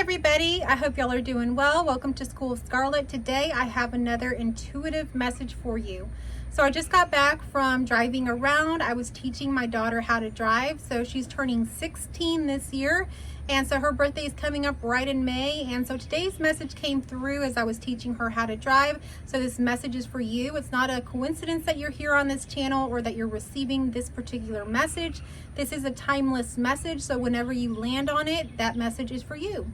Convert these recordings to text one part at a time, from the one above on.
everybody, I hope y'all are doing well. Welcome to School of Scarlet. Today I have another intuitive message for you. So I just got back from driving around. I was teaching my daughter how to drive. So she's turning 16 this year, and so her birthday is coming up right in May. And so today's message came through as I was teaching her how to drive. So this message is for you. It's not a coincidence that you're here on this channel or that you're receiving this particular message. This is a timeless message, so whenever you land on it, that message is for you.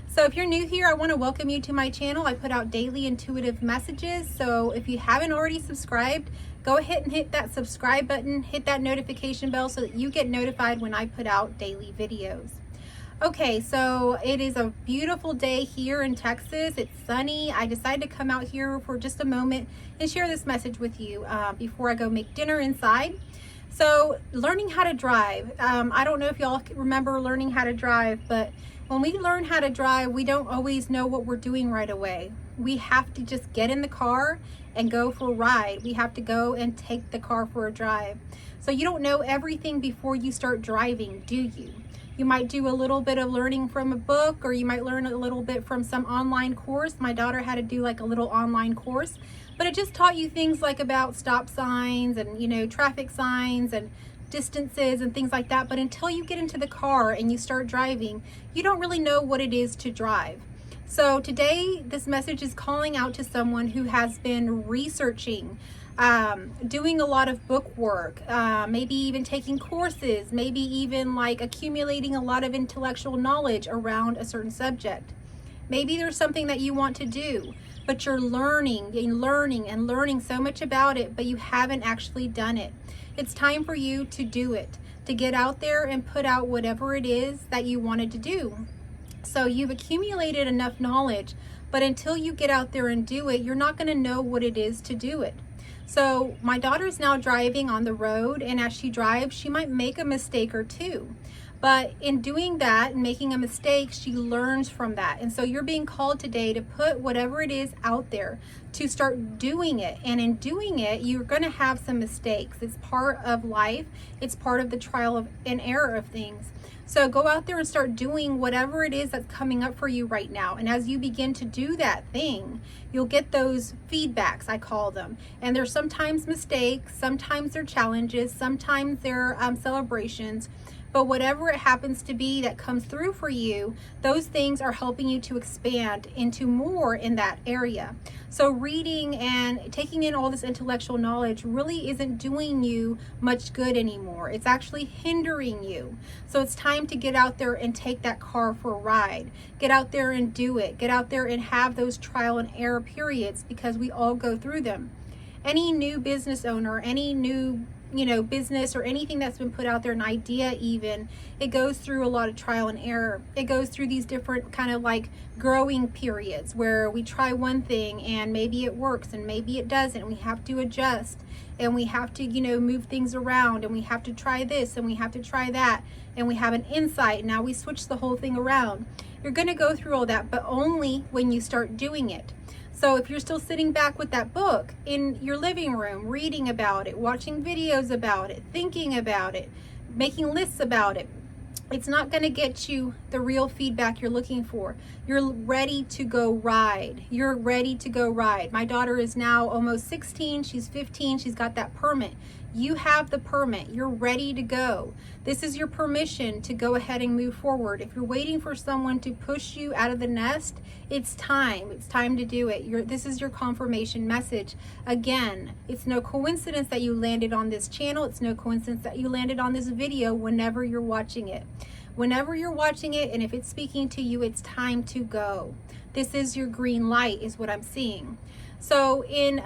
So if you're new here, I want to welcome you to my channel. I put out daily intuitive messages. So if you haven't already subscribed, go ahead and hit that subscribe button, hit that notification bell so that you get notified when I put out daily videos. Okay, so it is a beautiful day here in Texas. It's sunny. I decided to come out here for just a moment and share this message with you before I go make dinner inside. So learning how to drive. I don't know if y'all remember learning how to drive, but when we learn how to drive, we don't always know what we're doing right away. We have to just get in the car and go for a ride. We have to go and take the car for a drive. So you don't know everything before you start driving, do you? You might do a little bit of learning from a book, or you might learn a little bit from some online course. My daughter had to do like a little online course, but it just taught you things like about stop signs and, traffic signs and distances and things like that. But until you get into the car and you start driving, you don't really know what it is to drive. So today, this message is calling out to someone who has been researching, doing a lot of book work, maybe even taking courses, maybe even like accumulating a lot of intellectual knowledge around a certain subject. Maybe there's something that you want to do, but you're learning and learning and learning so much about it, but you haven't actually done it. It's time for you to do it, to get out there and put out whatever it is that you wanted to do. So you've accumulated enough knowledge, but until you get out there and do it, you're not going to know what it is to do it. So my daughter's now driving on the road, and as she drives, she might make a mistake or two. But in doing that and making a mistake, she learns from that. And so you're being called today to put whatever it is out there, to start doing it. And in doing it, you're going to have some mistakes. It's part of life. It's part of the trial and error of things. So go out there and start doing whatever it is that's coming up for you right now. And as you begin to do that thing, you'll get those feedbacks, I call them. And there's sometimes mistakes, sometimes they're challenges, sometimes they're celebrations. But whatever it happens to be that comes through for you, those things are helping you to expand into more in that area. So reading and taking in all this intellectual knowledge really isn't doing you much good anymore. It's actually hindering you. So it's time to get out there and take that car for a ride. Get out there and do it. Get out there and have those trial and error periods, because we all go through them. Any new business owner, any new business or anything that's been put out there, an idea even, it goes through a lot of trial and error. It goes through these different kind of like growing periods where we try one thing and maybe it works and maybe it doesn't. We have to adjust and we have to, move things around, and we have to try this and we have to try that, and we have an insight. Now we switch the whole thing around. You're going to go through all that, but only when you start doing it. So if you're still sitting back with that book in your living room, reading about it, watching videos about it, thinking about it, making lists about it, it's not going to get you the real feedback you're looking for. You're ready to go ride. You're ready to go ride. My daughter is now almost 16. She's 15. She's got that permit. You have the permit. You're ready to go. This is your permission to go ahead and move forward. If you're waiting for someone to push you out of the nest, it's time. It's time to do it. This is your confirmation message. Again, it's no coincidence that you landed on this channel. It's no coincidence that you landed on this video whenever you're watching it. Whenever you're watching it, and if it's speaking to you, it's time to go. This is your green light, is what I'm seeing. So in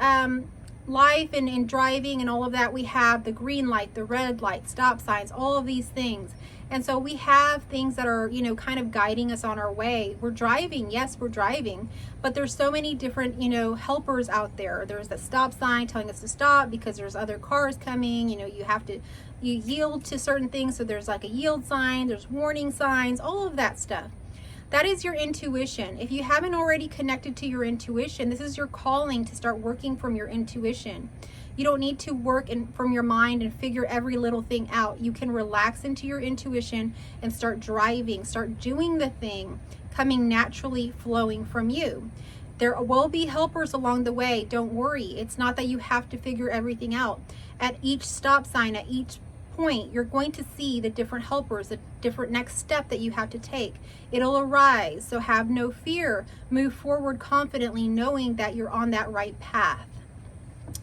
life and in driving and all of that, we have the green light, the red light, stop signs, all of these things. And so we have things that are, kind of guiding us on our way. We're driving, yes, we're driving, but there's so many different, helpers out there. There's the stop sign telling us to stop because there's other cars coming. You yield to certain things. So there's like a yield sign, there's warning signs, all of that stuff. That is your intuition. If you haven't already connected to your intuition, this is your calling to start working from your intuition. You don't need to work from your mind and figure every little thing out. You can relax into your intuition and start driving, start doing the thing. coming naturally flowing from you. There will be helpers along the way. Don't worry. It's not that you have to figure everything out. At each stop sign, at each point, you're going to see the different helpers, the different next step that you have to take. It'll arise. So have no fear. Move forward confidently, knowing that you're on that right path.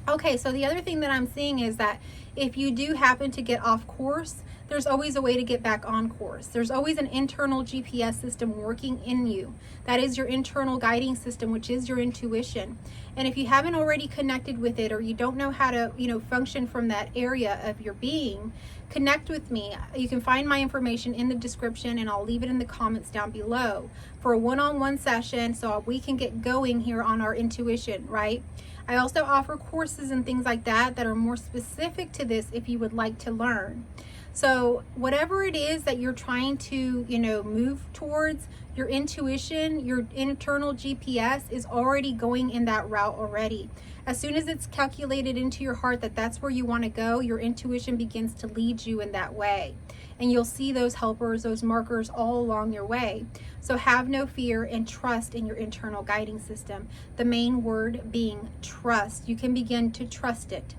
Okay, so the other thing that I'm seeing is that if you do happen to get off course, there's always a way to get back on course. There's always an internal GPS system working in you. That is your internal guiding system, which is your intuition. And if you haven't already connected with it, or you don't know how to, function from that area of your being, connect with me. You can find my information in the description, and I'll leave it in the comments down below for a one-on-one session so we can get going here on our intuition, right? I also offer courses and things like that are more specific to this if you would like to learn. So whatever it is that you're trying to, move towards, your intuition, your internal GPS is already going in that route already. As soon as it's calculated into your heart that that's where you want to go, your intuition begins to lead you in that way. And you'll see those helpers, those markers all along your way. So have no fear and trust in your internal guiding system. The main word being trust. You can begin to trust it.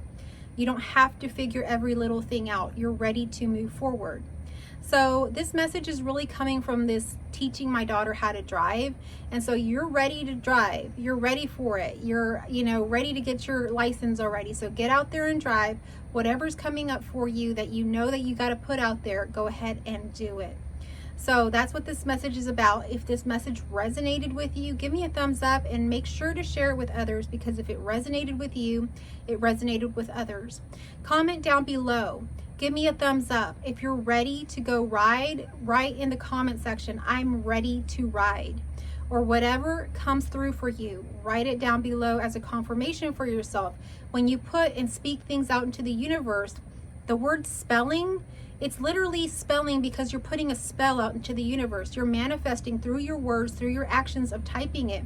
You don't have to figure every little thing out. You're ready to move forward. So this message is really coming from this teaching my daughter how to drive. And so you're ready to drive. You're ready for it. You're, ready to get your license already. So get out there and drive. Whatever's coming up for you that you know that you got to put out there, go ahead and do it. So that's what this message is about. If this message resonated with you, give me a thumbs up and make sure to share it with others, because if it resonated with you, it resonated with others. Comment down below. Give me a thumbs up. If you're ready to go ride, write in the comment section, I'm ready to ride. Or whatever comes through for you, write it down below as a confirmation for yourself. When you put and speak things out into the universe, the word spelling, it's literally spelling because you're putting a spell out into the universe. You're manifesting through your words, through your actions of typing it,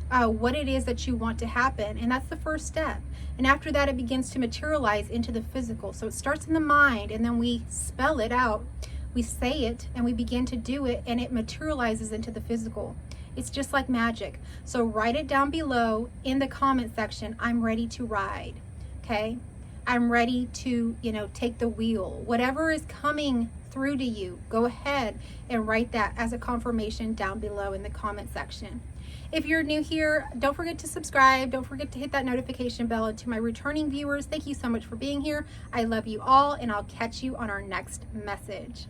what it is that you want to happen. And that's the first step. And after that, it begins to materialize into the physical. So it starts in the mind, and then we spell it out. We say it, and we begin to do it, and it materializes into the physical. It's just like magic. So write it down below in the comment section. I'm ready to ride. Okay? I'm ready to, take the wheel. Whatever is coming through to you, go ahead and write that as a confirmation down below in the comment section. If you're new here, don't forget to subscribe. Don't forget to hit that notification bell. And to my returning viewers, thank you so much for being here. I love you all, and I'll catch you on our next message.